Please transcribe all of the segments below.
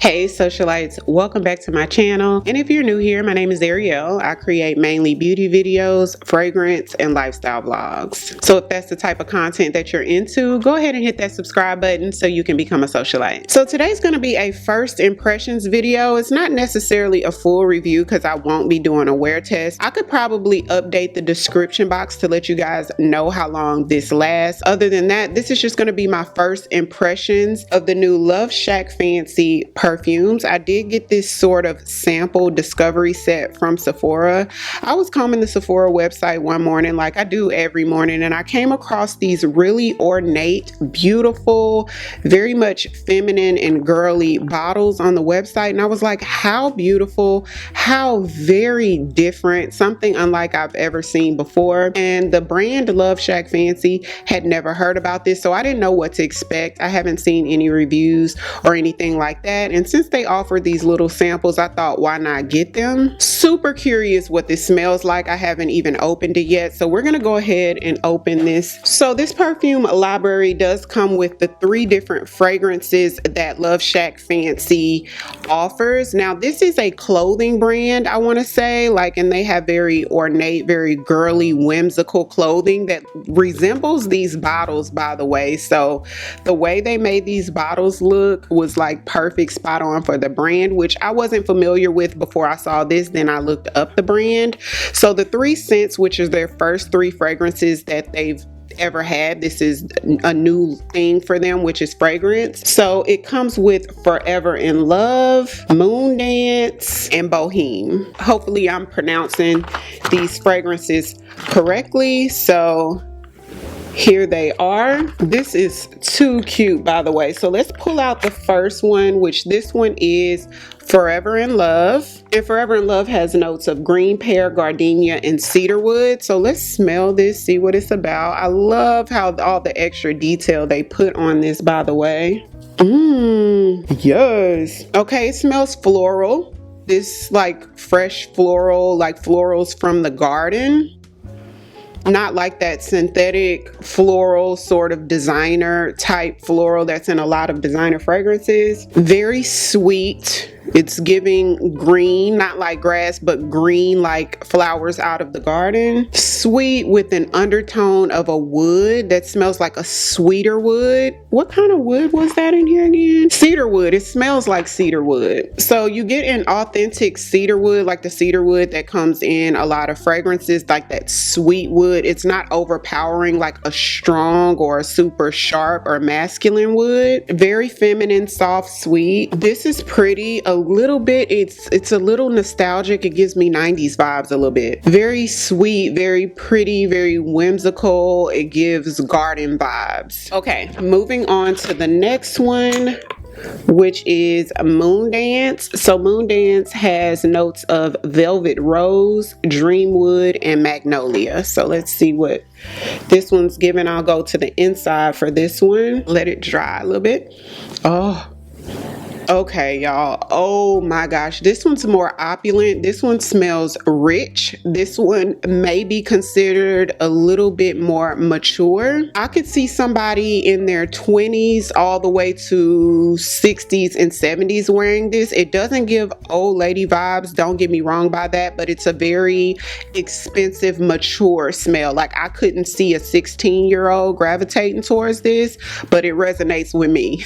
Hey socialites, welcome back to my channel. And if you're new here, my name is Ariell. I create mainly beauty videos, fragrance, and lifestyle vlogs. So if that's the type of content that you're into, go ahead and hit that subscribe button so you can become a socialite. So today's going to be a first impressions video. It's not necessarily a full review because I won't be doing a wear test. I could probably update the description box to let you guys know how long this lasts. Other than that, this is just going to be my first impressions of the new LoveShackFancy perfumes. I did get this sort of sample discovery set from Sephora. I was combing the Sephora website one morning like I do every morning, and I came across these really ornate, beautiful, very much feminine and girly bottles on the website, and I was like, how beautiful, how very different, something unlike I've ever seen before. And the brand LoveShackFancy had never heard about this, so I didn't know what to expect. I haven't seen any reviews or anything like that, and since they offer these little samples, I thought, why not get them? Super curious what this smells like. I haven't even opened it yet, so we're gonna go ahead and open this. So this perfume library does come with the 3 different fragrances that LoveShackFancy offers. Now this is a clothing brand, I want to say, and they have very ornate, very girly, whimsical clothing that resembles these bottles, by the way. So the way they made these bottles look was like perfect, spot on for the brand, which I wasn't familiar with before I saw this. Then I looked up the brand. So the 3 scents, which is their first 3 fragrances that they've ever had, this is a new thing for them, which is fragrance. So it comes with Forever in Love, Moondance, and Boheme. Hopefully I'm pronouncing these fragrances correctly. So here they are. This is too cute, by the way. So let's pull out the first one, which this one is Forever in Love. And Forever in Love has notes of green pear, gardenia, and cedarwood. So let's smell this, see what it's about. I love how all the extra detail they put on this, by the way. Yes. Okay, it smells floral. This like fresh floral, like florals from the garden. Not like that synthetic floral sort of designer type floral that's in a lot of designer fragrances. Very sweet. It's giving green, not like grass, but green like flowers out of the garden. Sweet with an undertone of a wood that smells like a sweeter wood. What kind of wood was that in here again? Cedar wood. It smells like cedar wood. So you get an authentic cedar wood, like the cedar wood that comes in a lot of fragrances, like that sweet wood. It's not overpowering like a strong or a super sharp or masculine wood. Very feminine, soft, sweet. This is pretty. A little bit, it's a little nostalgic. It gives me 90s vibes a little bit. Very sweet, very pretty, very whimsical. It gives garden vibes. Okay, moving on to the next one, which is Moondance. So Moondance has notes of velvet rose, dreamwood, and magnolia. So let's see what this one's giving. I'll go to the inside for this one. Let it dry a little bit. Oh, okay, y'all. Oh my gosh, this one's more opulent. This one smells rich. This one may be considered a little bit more mature. I could see somebody in their 20s all the way to 60s and 70s wearing this. It doesn't give old lady vibes, don't get me wrong by that, but it's a very expensive, mature smell. Like I couldn't see a 16-year-old gravitating towards this, but it resonates with me.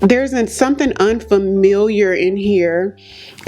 There's something unfamiliar in here.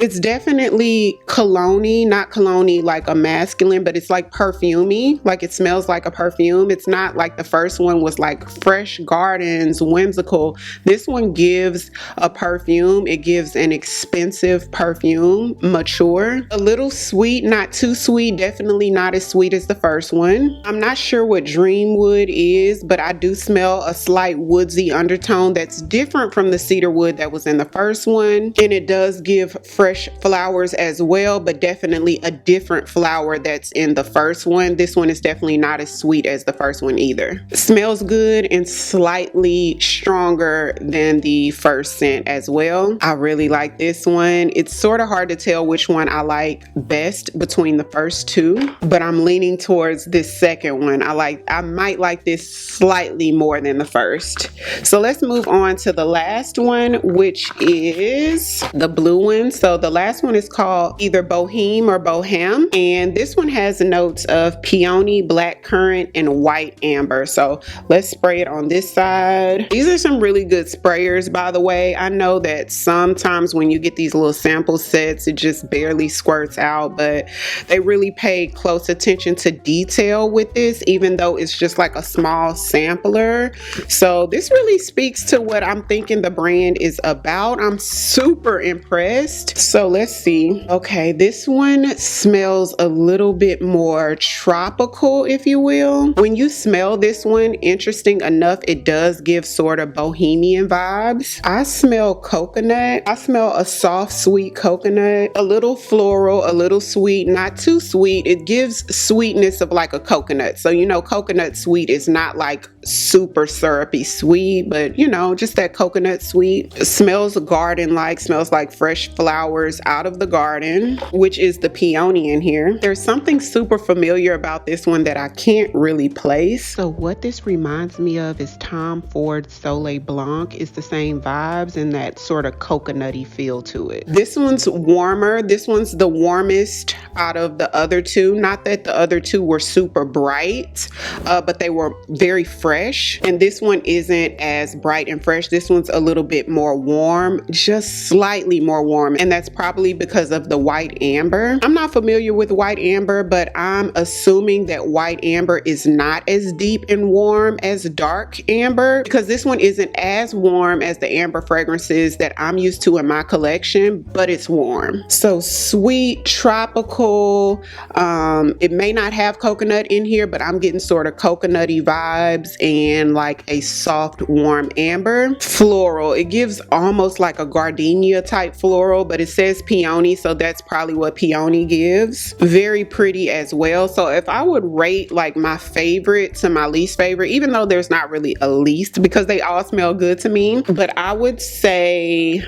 It's definitely cologne-y, not cologne-y like a masculine, but it's like perfumey, like it smells like a perfume. It's not like the first one was like fresh gardens, whimsical. This one gives a perfume. It gives an expensive perfume, mature, a little sweet, not too sweet, definitely not as sweet as the first one. I'm not sure what dreamwood is, but I do smell a slight woodsy undertone that's different from the cedar wood that was in the first one, and it does give fresh flowers as well, but definitely a different flower that's in the first one. This one is definitely not as sweet as the first one either. Smells good and slightly stronger than the first scent as well. I really like this one. It's sort of hard to tell which one I like best between the first 2, but I'm leaning towards this second one. I might like this slightly more than the first. So let's move on to the last one, which is the blue one. So the last one is called either Boheme or Boheme, and this one has notes of peony, black currant, and white amber. So let's spray it on this side. These are some really good sprayers, by the way. I know that sometimes when you get these little sample sets, it just barely squirts out, but they really pay close attention to detail with this, even though it's just like a small sampler. So this really speaks to what I'm thinking the brand is about. I'm super impressed. So let's see. Okay, this one smells a little bit more tropical, if you will. When you smell this one, interesting enough, it does give sort of bohemian vibes. I smell coconut. I smell a soft, sweet coconut, a little floral, a little sweet, not too sweet. It gives sweetness of like a coconut. So, you know, coconut sweet is not like super syrupy sweet, but you know, just that coconut sweet. It smells garden-like, smells like fresh flowers out of the garden, which is the peony in here. There's something super familiar about this one that I can't really place. So what this reminds me of is Tom Ford's Soleil Blanc. It's the same vibes and that sort of coconutty feel to it. This one's warmer. This one's the warmest out of the other two. Not that the other two were super bright, but they were very fresh. And this one isn't as bright and fresh. This one's a little bit more warm, just slightly more warm. And that's probably because of the white amber. I'm not familiar with white amber, but I'm assuming that white amber is not as deep and warm as dark amber, because this one isn't as warm as the amber fragrances that I'm used to in my collection, but it's warm. So sweet, tropical. It may not have coconut in here, but I'm getting sort of coconutty vibes and like a soft, warm amber. Floral. It gives almost like a gardenia type floral, but it says peony, so that's probably what peony gives. Very pretty as well. So if I would rate like my favorite to my least favorite, even though there's not really a least because they all smell good to me, but I would say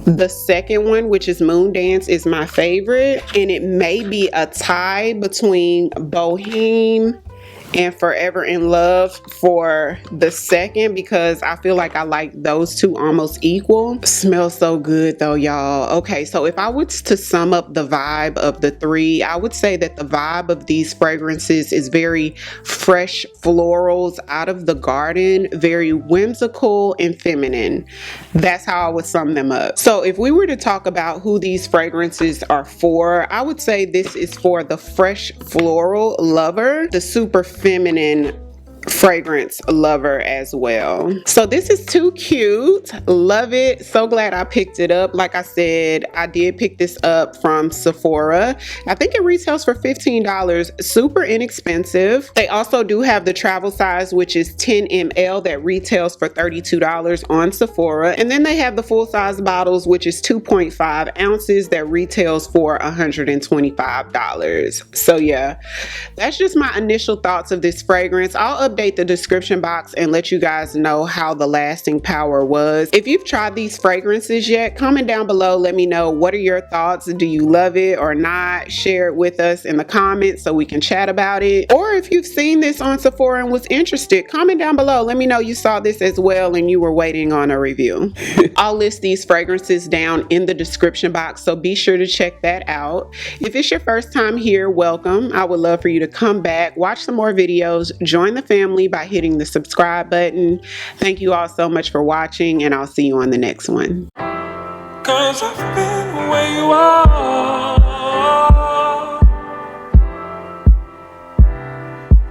the second one, which is Moondance, is my favorite, and it may be a tie between Boheme and Forever in Love for the second, because I feel like I like those two almost equal. Smells so good though, y'all. Okay, so if I was to sum up the vibe of the three, I would say that the vibe of these fragrances is very fresh florals out of the garden, very whimsical and feminine. That's how I would sum them up. So if we were to talk about who these fragrances are for, I would say this is for the fresh floral lover, the super feminine fragrance lover as well. So this is too cute. Love it. So glad I picked it up. Like I said, I did pick this up from Sephora. I think it retails for $15. Super inexpensive. They also do have the travel size, which is 10 ml, that retails for $32 on Sephora. And then they have the full size bottles, which is 2.5 ounces, that retails for $125. So yeah, that's just my initial thoughts of this fragrance. I'll update the description box and let you guys know how the lasting power was. If you've tried these fragrances yet, comment down below. Let me know, what are your thoughts? Do you love it or not? Share it with us in the comments so we can chat about it. Or if you've seen this on Sephora and was interested, comment down below. Let me know you saw this as well and you were waiting on a review. I'll list these fragrances down in the description box, so be sure to check that out. If it's your first time here, welcome. I would love for you to come back, watch some more videos, join the family by hitting the subscribe button. Thank you all so much for watching, and I'll see you on the next one. 'Cause I've been where you are.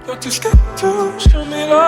You're too scared to show me love.